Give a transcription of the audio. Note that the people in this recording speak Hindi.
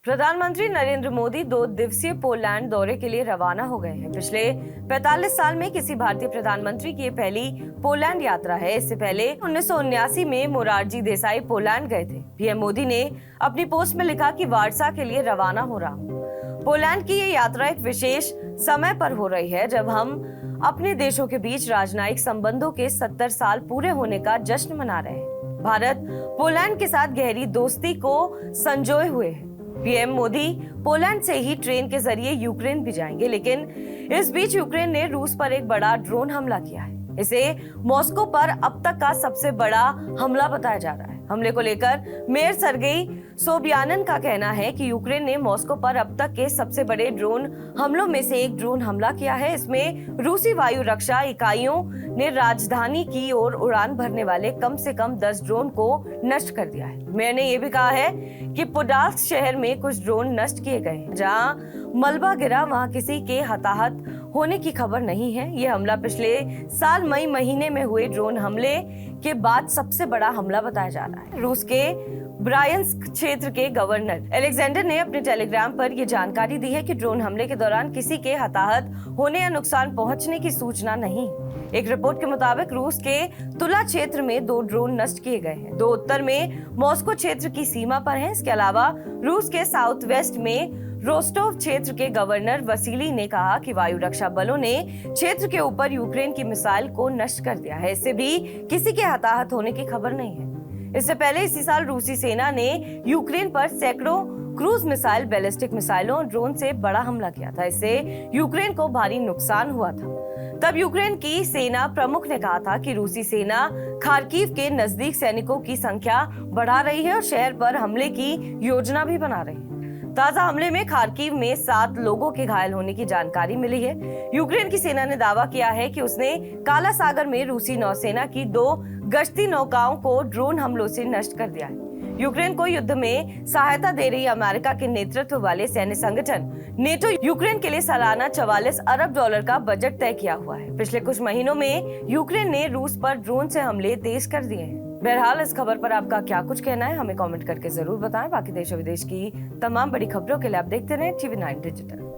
प्रधानमंत्री नरेंद्र मोदी 2 दिवसीय पोलैंड दौरे के लिए रवाना हो गए हैं। पिछले 45 साल में किसी भारतीय प्रधानमंत्री की ये पहली पोलैंड यात्रा है। इससे पहले 1979 में मोरारजी देसाई पोलैंड गए थे। पीएम मोदी ने अपनी पोस्ट में लिखा कि वार्सा के लिए रवाना हो रहा हूं। पोलैंड की ये यात्रा एक विशेष समय पर हो रही है, जब हम अपने देशों के बीच राजनयिक संबंधों के 70 साल पूरे होने का जश्न मना रहे हैं। भारत पोलैंड के साथ गहरी दोस्ती को संजोए हुए है। पीएम मोदी पोलैंड से ही ट्रेन के जरिए यूक्रेन भी जाएंगे, लेकिन इस बीच यूक्रेन ने रूस पर एक बड़ा ड्रोन हमला किया है। इसे मॉस्को पर अब तक का सबसे बड़ा हमला बताया जा रहा है। हमले को लेकर मेयर सर्गेई सोबियानन का कहना है कि यूक्रेन ने मॉस्को पर अब तक के सबसे बड़े ड्रोन हमलों में से एक ड्रोन हमला किया है। इसमें रूसी वायु रक्षा इकाइयों ने राजधानी की ओर उड़ान भरने वाले कम से कम 10 ड्रोन को नष्ट कर दिया है। मेयर ने यह भी कहा है कि पोडाल्स्क शहर में कुछ ड्रोन नष्ट किए गए हैं। जहां मलबा गिरा, वहां किसी के हताहत होने की खबर नहीं है। यह हमला पिछले साल मई महीने में हुए ड्रोन हमले के बाद सबसे बड़ा हमला बताया जा रहा है। रूस के ब्रायंस्क क्षेत्र के गवर्नर एलेक्जेंडर ने अपने टेलीग्राम पर यह जानकारी दी है कि ड्रोन हमले के दौरान किसी के हताहत होने या नुकसान पहुंचने की सूचना नहीं। एक रिपोर्ट के मुताबिक रूस के तुला क्षेत्र में 2 ड्रोन नष्ट किए गए हैं। 2 उत्तर में मॉस्को क्षेत्र की सीमा पर हैं। इसके अलावा रूस के साउथ वेस्ट में रोस्टोव क्षेत्र के गवर्नर वसीली ने कहा कि वायु रक्षा बलों ने क्षेत्र के ऊपर यूक्रेन की मिसाइल को नष्ट कर दिया है। इससे भी किसी के हताहत होने की खबर नहीं है। इससे पहले इसी साल रूसी सेना ने यूक्रेन पर सैकड़ों क्रूज मिसाइल, बैलिस्टिक मिसाइलों और ड्रोन से बड़ा हमला किया था। इससे यूक्रेन को भारी नुकसान हुआ था। तब यूक्रेन की सेना प्रमुख ने कहा था कि रूसी सेना खार्किव के नजदीक सैनिकों की संख्या बढ़ा रही है और शहर पर हमले की योजना भी बना रही है। ताजा हमले में खार्किव में 7 लोगों के घायल होने की जानकारी मिली है। यूक्रेन की सेना ने दावा किया है कि उसने काला सागर में रूसी नौसेना की 2 गश्ती नौकाओं को ड्रोन हमलों से नष्ट कर दिया है। यूक्रेन को युद्ध में सहायता दे रही अमेरिका के नेतृत्व वाले सैन्य संगठन नेटो यूक्रेन के लिए सालाना $44 अरब का बजट तय किया हुआ है। पिछले कुछ महीनों में यूक्रेन ने रूस पर ड्रोन से हमले तेज कर दिए हैं। बहरहाल इस खबर पर आपका क्या कुछ कहना है, हमें कमेंट करके जरूर बताएं। बाकी देश और विदेश की तमाम बड़ी खबरों के लिए आप देखते रहें TV9 डिजिटल।